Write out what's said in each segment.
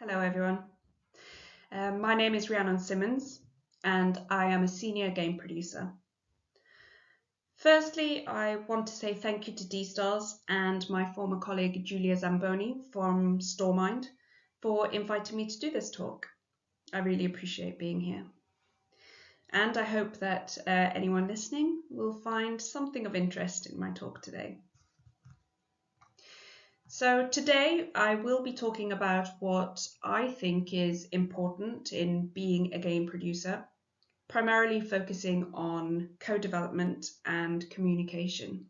Hello everyone. My name is Rhiannon Simmonds and I am a senior game producer. Firstly, I want to say thank you to DStars and my former colleague Julia Zamboni from StoreMind for inviting me to do this talk. I really appreciate being here. And I hope that anyone listening will find something of interest in my talk today. So today I will be talking about what I think is important in being a game producer, primarily focusing on co-development and communication.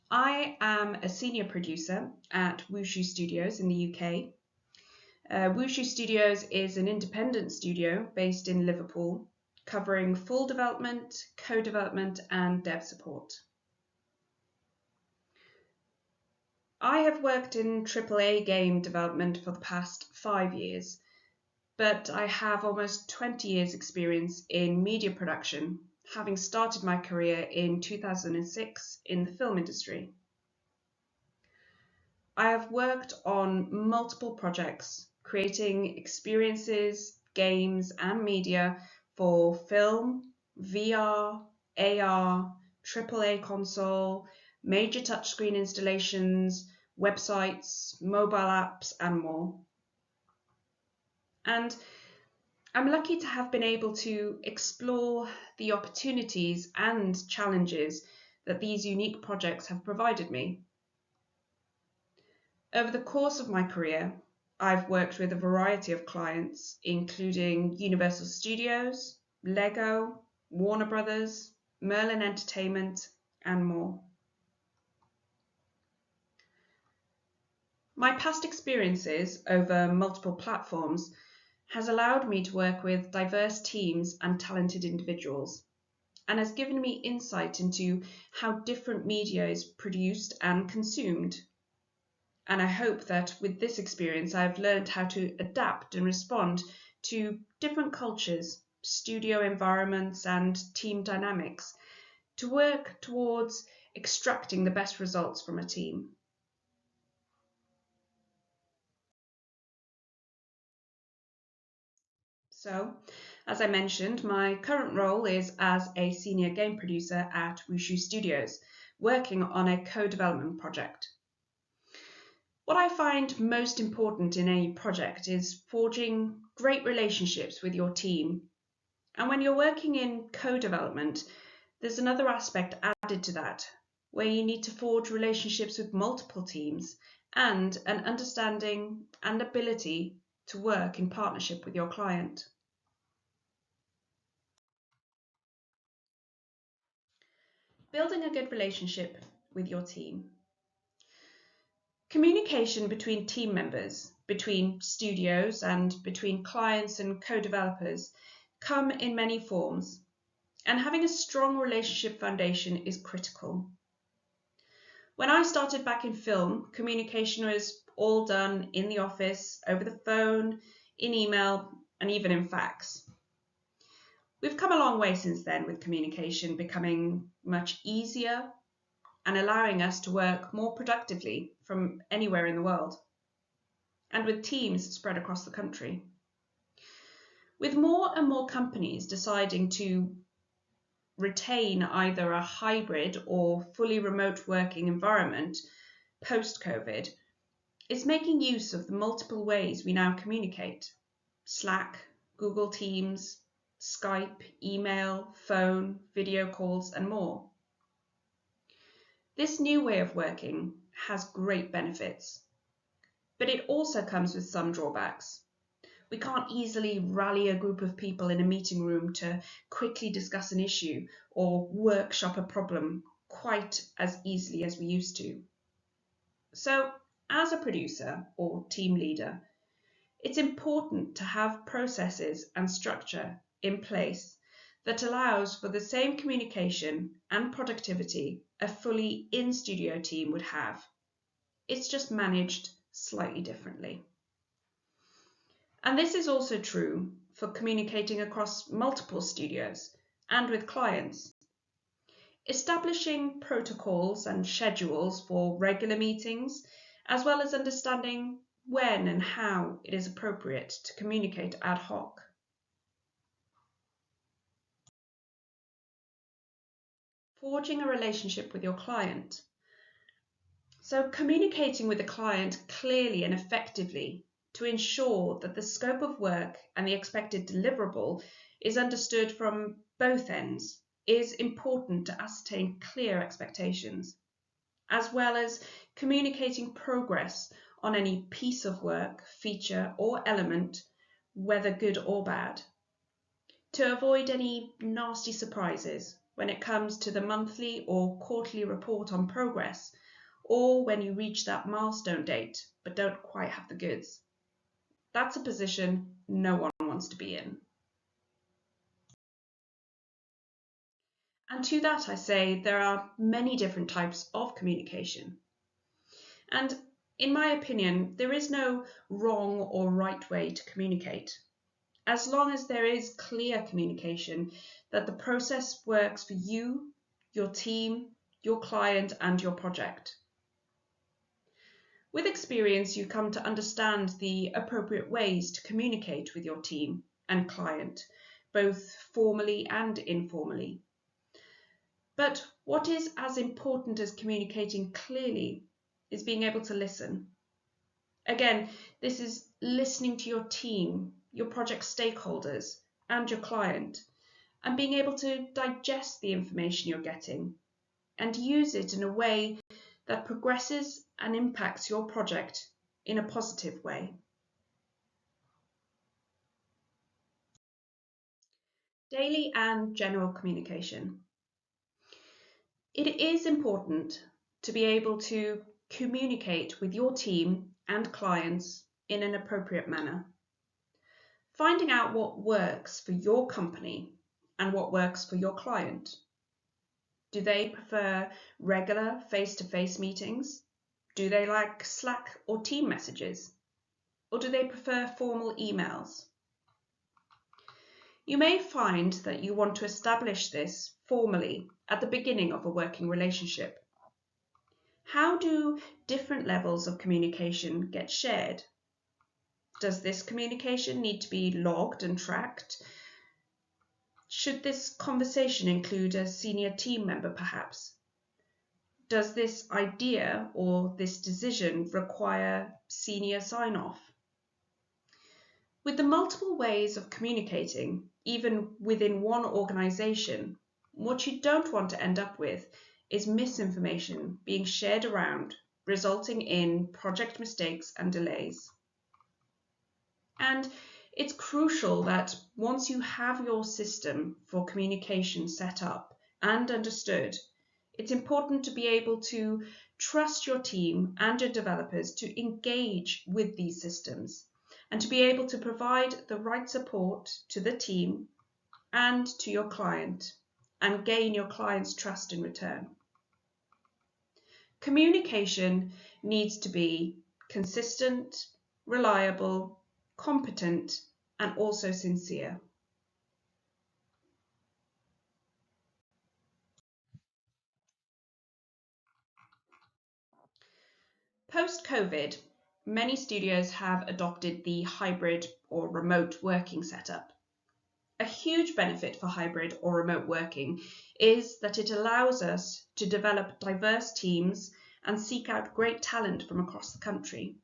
I am a senior producer at Wushu Studios in the UK. Wushu Studios is an independent studio based in Liverpool, covering full development, co-development and dev support. I have worked in AAA game development for the past 5 years, but I have almost 20 years experience in media production, having started my career in 2006 in the film industry. I have worked on multiple projects, creating experiences, games and media for film, VR, AR, AAA console, major touchscreen installations, websites, mobile apps, and more. And I'm lucky to have been able to explore the opportunities and challenges that these unique projects have provided me. Over the course of my career, I've worked with a variety of clients, including Universal Studios, Lego, Warner Brothers, Merlin Entertainment, and more. My past experiences over multiple platforms has allowed me to work with diverse teams and talented individuals, and has given me insight into how different media is produced and consumed. And I hope that with this experience I've learned how to adapt and respond to different cultures, studio environments and team dynamics to work towards extracting the best results from a team. So, as I mentioned, my current role is as a senior game producer at Wushu Studios, working on a co-development project. What I find most important in a project is forging great relationships with your team. And when you're working in co-development, there's another aspect added to that, where you need to forge relationships with multiple teams and an understanding and ability to work in partnership with your client. Building a good relationship with your team. Communication between team members, between studios and between clients and co-developers come in many forms, and having a strong relationship foundation is critical. When I started back in film, communication was all done in the office, over the phone, in email, and even in fax. We've come a long way since then, with communication becoming much easier and allowing us to work more productively from anywhere in the world, and with teams spread across the country. With more and more companies deciding to retain either a hybrid or fully remote working environment post-COVID, it's making use of the multiple ways we now communicate: Slack, Google Teams, Skype, email, phone, video calls, and more. This new way of working has great benefits, but it also comes with some drawbacks. We can't easily rally a group of people in a meeting room to quickly discuss an issue or workshop a problem quite as easily as we used to. So, as a producer or team leader, it's important to have processes and structure in place that allows for the same communication and productivity a fully in-studio team would have. It's just managed slightly differently. And this is also true for communicating across multiple studios and with clients. Establishing protocols and schedules for regular meetings, as well as understanding when and how it is appropriate to communicate ad hoc. Forging a relationship with your client. So communicating with the client clearly and effectively to ensure that the scope of work and the expected deliverable is understood from both ends is important to ascertain clear expectations, as well as communicating progress on any piece of work, feature or element, whether good or bad, to avoid any nasty surprises when it comes to the monthly or quarterly report on progress, or when you reach that milestone date but don't quite have the goods. That's a position no one wants to be in. And to that I say there are many different types of communication. And in my opinion, there is no wrong or right way to communicate, as long as there is clear communication that the process works for you, your team, your client, and your project. With experience, you come to understand the appropriate ways to communicate with your team and client, both formally and informally. But what is as important as communicating clearly is being able to listen. Again, this is listening to your team, your project stakeholders, and your client, and being able to digest the information you're getting and use it in a way that progresses and impacts your project in a positive way. Daily and general communication. It is important to be able to communicate with your team and clients in an appropriate manner. Finding out what works for your company and what works for your client. Do they prefer regular face-to-face meetings? Do they like Slack or team messages? Or do they prefer formal emails? You may find that you want to establish this formally at the beginning of a working relationship. How do different levels of communication get shared? Does this communication need to be logged and tracked? Should this conversation include a senior team member perhaps? Does this idea or this decision require senior sign-off? With the multiple ways of communicating, even within one organisation, what you don't want to end up with is misinformation being shared around, resulting in project mistakes and delays. And it's crucial that once you have your system for communication set up and understood, it's important to be able to trust your team and your developers to engage with these systems and to be able to provide the right support to the team and to your client and gain your client's trust in return. Communication needs to be consistent, reliable, competent, and also sincere. Post-COVID, many studios have adopted the hybrid or remote working setup. A huge benefit for hybrid or remote working is that it allows us to develop diverse teams and seek out great talent from across the country.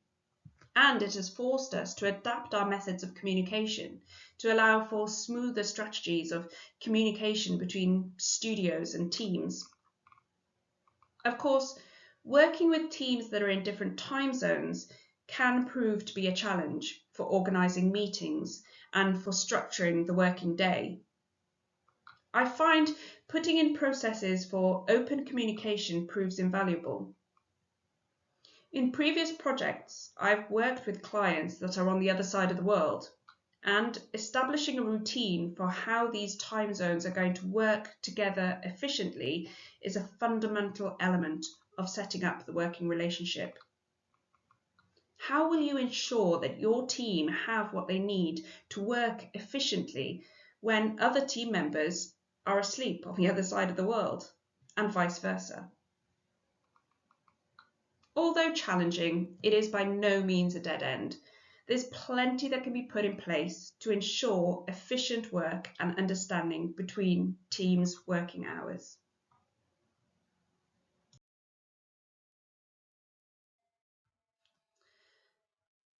And it has forced us to adapt our methods of communication to allow for smoother strategies of communication between studios and teams. Of course, working with teams that are in different time zones can prove to be a challenge for organising meetings and for structuring the working day. I find putting in processes for open communication proves invaluable. In previous projects, I've worked with clients that are on the other side of the world, and establishing a routine for how these time zones are going to work together efficiently is a fundamental element of setting up the working relationship. How will you ensure that your team have what they need to work efficiently when other team members are asleep on the other side of the world, and vice versa? Although challenging, it is by no means a dead end. There's plenty that can be put in place to ensure efficient work and understanding between teams' working hours.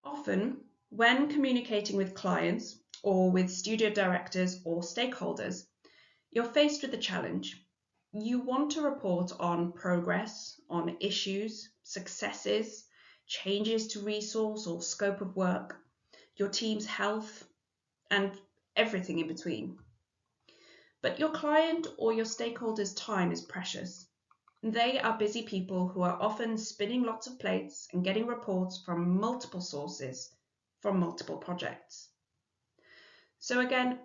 Often, when communicating with clients or with studio directors or stakeholders, you're faced with a challenge. You want to report on progress, on issues, successes, changes to resource or scope of work, your team's health, and everything in between. But your client or your stakeholder's time is precious. They are busy people who are often spinning lots of plates and getting reports from multiple sources from multiple projects. So again,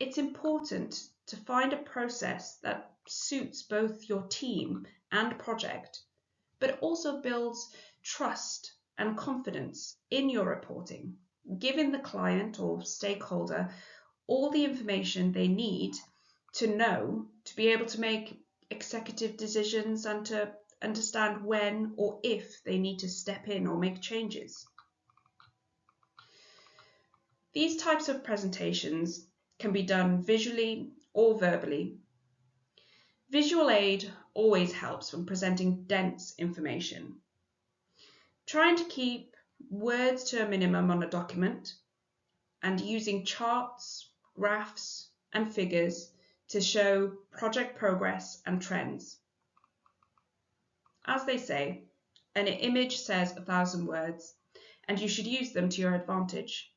it's important to find a process that suits both your team and project, but also builds trust and confidence in your reporting, giving the client or stakeholder all the information they need to know to be able to make executive decisions and to understand when or if they need to step in or make changes. These types of presentations can be done visually or verbally. Visual aid always helps when presenting dense information. Trying to keep words to a minimum on a document and using charts, graphs, and figures to show project progress and trends. As they say, an image says 1,000 words, and you should use them to your advantage.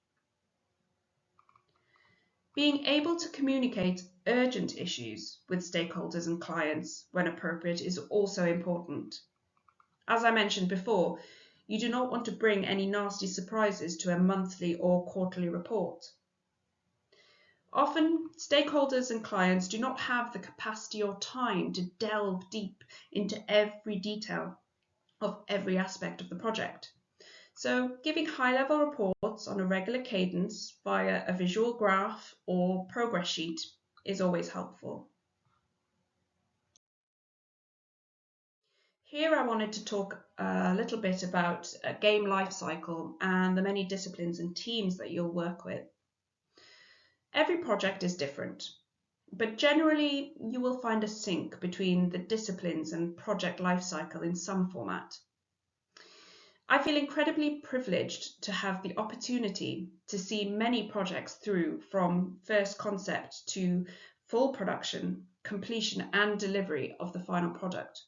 Being able to communicate urgent issues with stakeholders and clients when appropriate is also important. As I mentioned before, you do not want to bring any nasty surprises to a monthly or quarterly report. Often, stakeholders and clients do not have the capacity or time to delve deep into every detail of every aspect of the project. So, giving high-level reports on a regular cadence via a visual graph or progress sheet is always helpful. Here I wanted to talk a little bit about a game lifecycle and the many disciplines and teams that you'll work with. Every project is different, but generally you will find a sync between the disciplines and project lifecycle in some format. I feel incredibly privileged to have the opportunity to see many projects through from first concept to full production, completion and delivery of the final product.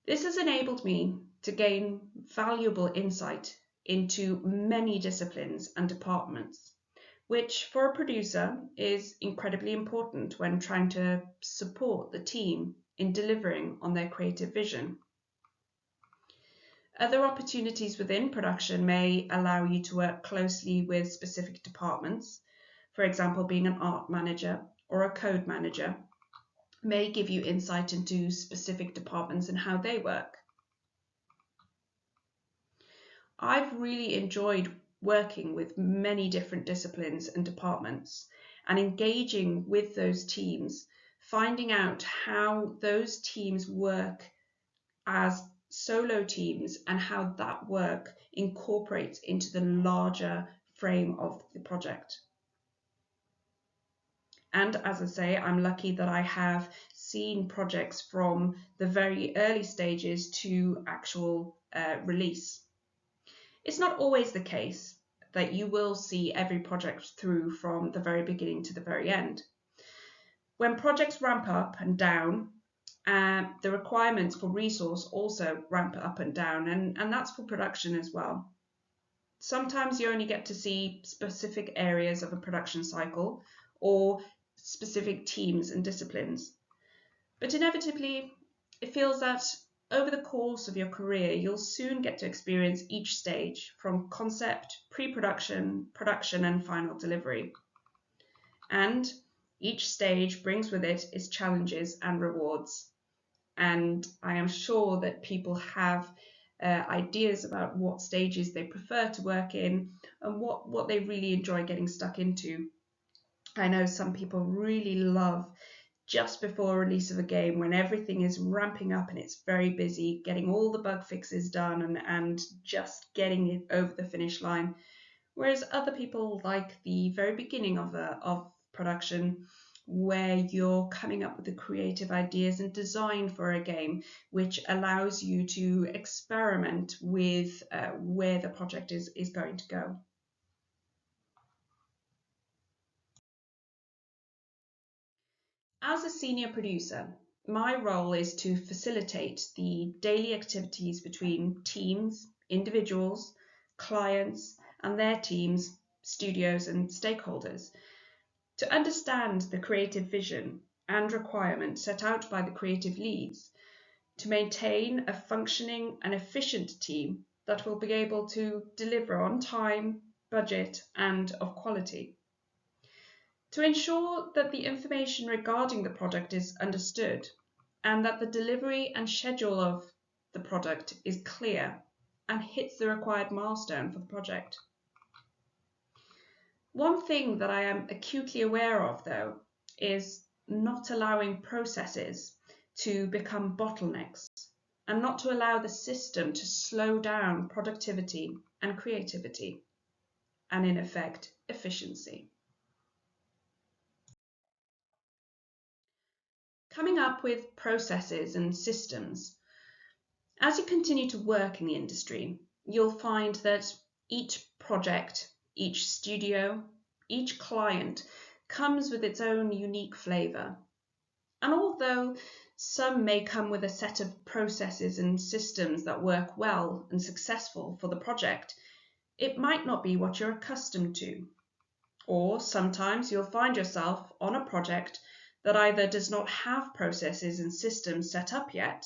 This has enabled me to gain valuable insight into many disciplines and departments, which for a producer is incredibly important when trying to support the team in delivering on their creative vision. Other opportunities within production may allow you to work closely with specific departments. For example, being an art manager or a code manager may give you insight into specific departments and how they work. I've really enjoyed working with many different disciplines and departments and engaging with those teams, finding out how those teams work as solo teams and how that work incorporates into the larger frame of the project. And as I say, I'm lucky that I have seen projects from the very early stages to actual release. It's not always the case that you will see every project through from the very beginning to the very end. When projects ramp up and down, the requirements for resource also ramp up and down, and that's for production as well. Sometimes you only get to see specific areas of a production cycle or specific teams and disciplines. But inevitably, it feels that over the course of your career, you'll soon get to experience each stage from concept, pre-production, production, and final delivery. And each stage brings with it its challenges and rewards. And I am sure that people have ideas about what stages they prefer to work in and what they really enjoy getting stuck into. I know some people really love just before release of a game, when everything is ramping up and it's very busy, getting all the bug fixes done and just getting it over the finish line. Whereas other people like the very beginning of production, where you're coming up with the creative ideas and design for a game, which allows you to experiment with where the project is going to go. As a senior producer, my role is to facilitate the daily activities between teams, individuals, clients, and their teams, studios, and stakeholders, to understand the creative vision and requirement set out by the creative leads, to maintain a functioning and efficient team that will be able to deliver on time, budget, and of quality. To ensure that the information regarding the product is understood and that the delivery and schedule of the product is clear and hits the required milestone for the project. One thing that I am acutely aware of, though, is not allowing processes to become bottlenecks and not to allow the system to slow down productivity and creativity and, in effect, efficiency. Coming up with processes and systems. As you continue to work in the industry, you'll find that each project, each studio, each client comes with its own unique flavour. And although some may come with a set of processes and systems that work well and successful for the project, it might not be what you're accustomed to. Or sometimes you'll find yourself on a project that either does not have processes and systems set up yet,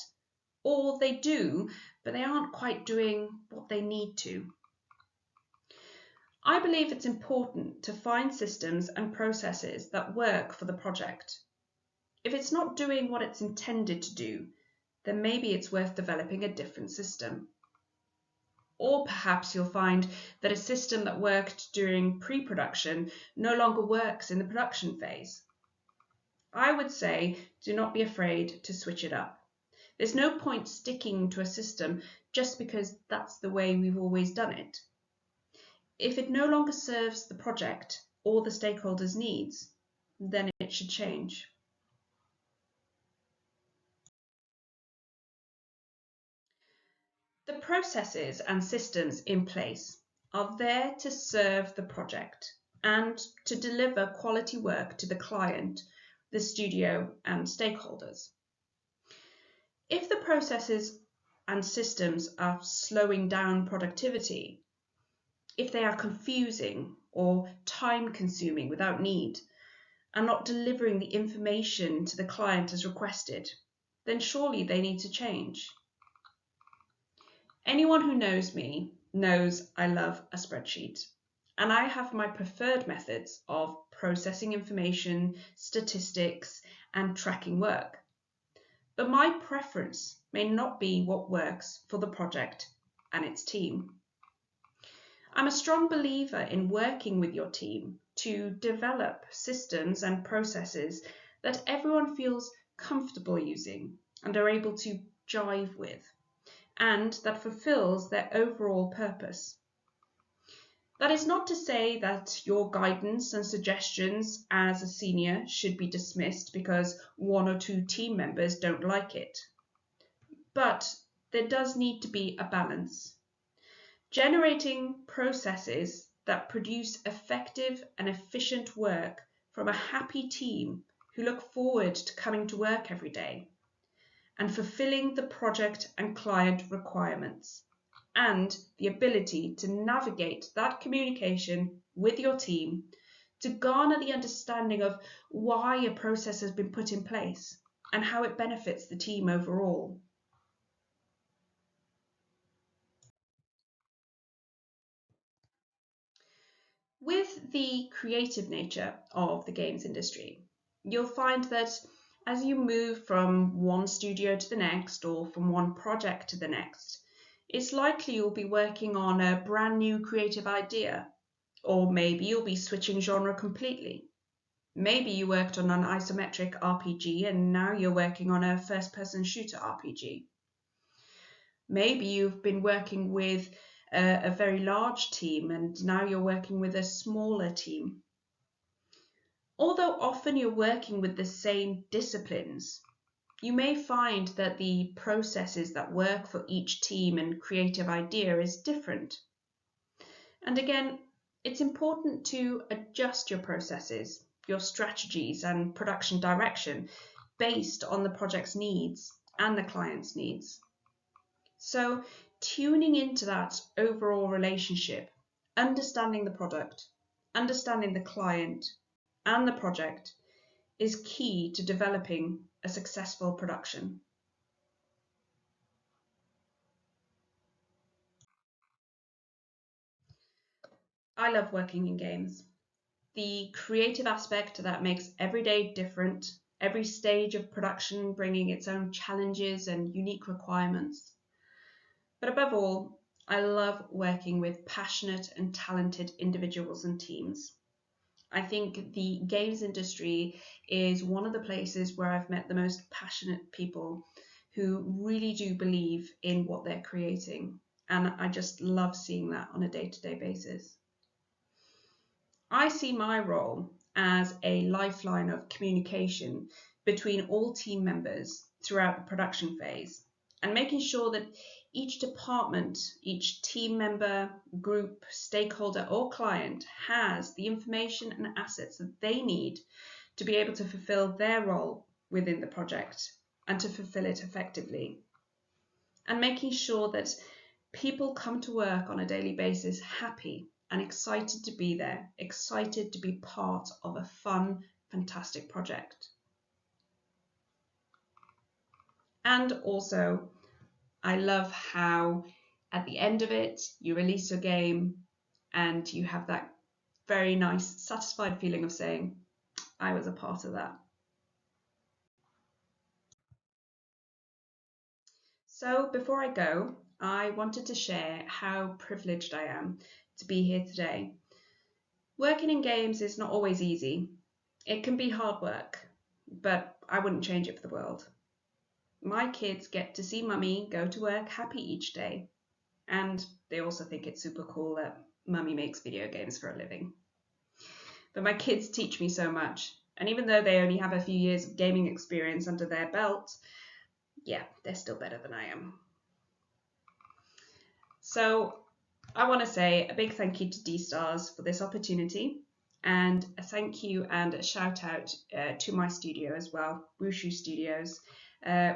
or they do, but they aren't quite doing what they need to. I believe it's important to find systems and processes that work for the project. If it's not doing what it's intended to do, then maybe it's worth developing a different system. Or perhaps you'll find that a system that worked during pre-production no longer works in the production phase. I would say do not be afraid to switch it up. There's no point sticking to a system just because that's the way we've always done it. If it no longer serves the project or the stakeholders' needs, then it should change. The processes and systems in place are there to serve the project and to deliver quality work to the client, the studio, and stakeholders. If the processes and systems are slowing down productivity, if they are confusing or time-consuming without need, and not delivering the information to the client as requested, then surely they need to change. Anyone who knows me knows I love a spreadsheet, and I have my preferred methods of processing information, statistics, and tracking work. But my preference may not be what works for the project and its team. I'm a strong believer in working with your team to develop systems and processes that everyone feels comfortable using and are able to jive with, and that fulfills their overall purpose. That is not to say that your guidance and suggestions as a senior should be dismissed because one or two team members don't like it. But there does need to be a balance. Generating processes that produce effective and efficient work from a happy team who look forward to coming to work every day, and fulfilling the project and client requirements, and the ability to navigate that communication with your team to garner the understanding of why a process has been put in place and how it benefits the team overall. With the creative nature of the games industry, you'll find that as you move from one studio to the next or from one project to the next, it's likely you'll be working on a brand new creative idea, or maybe you'll be switching genre completely. Maybe you worked on an isometric RPG and now you're working on a first-person shooter RPG. Maybe you've been working with a very large team and now you're working with a smaller team. Although often you're working with the same disciplines, you may find that the processes that work for each team and creative idea is different. And again, it's important to adjust your processes, your strategies and production direction based on the project's needs and the client's needs. So tuning into that overall relationship, understanding the product, understanding the client and the project is key to developing a successful production. I love working in games. The creative aspect that makes every day different, every stage of production bringing its own challenges and unique requirements. But above all, I love working with passionate and talented individuals and teams. I think the games industry is one of the places where I've met the most passionate people who really do believe in what they're creating. And I just love seeing that on a day-to-day basis. I see my role as a lifeline of communication between all team members throughout the production phase and making sure that each department, each team member, group, stakeholder or client has the information and assets that they need to be able to fulfill their role within the project and to fulfill it effectively. And making sure that people come to work on a daily basis happy and excited to be there, excited to be part of a fun, fantastic project. And also, I love how at the end of it, you release your game and you have that very nice, satisfied feeling of saying, I was a part of that. So before I go, I wanted to share how privileged I am to be here today. Working in games is not always easy. It can be hard work, but I wouldn't change it for the world. My kids get to see mummy go to work happy each day, and they also think it's super cool that mummy makes video games for a living. But my kids teach me so much, and even though they only have a few years of gaming experience under their belt, yeah, they're still better than I am. So I want to say a big thank you to DStars for this opportunity, and a thank you and a shout out to my studio as well, Wushu Studios,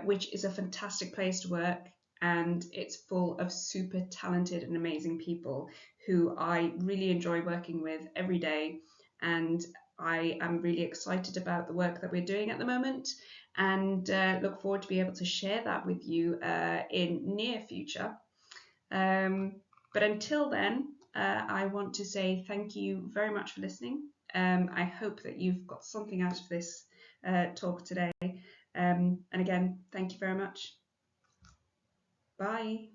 which is a fantastic place to work, and it's full of super talented and amazing people who I really enjoy working with every day, and I am really excited about the work that we're doing at the moment, and look forward to be able to share that with you in near future. But until then, I want to say thank you very much for listening. I hope that you've got something out of this talk today. And again, thank you very much. Bye.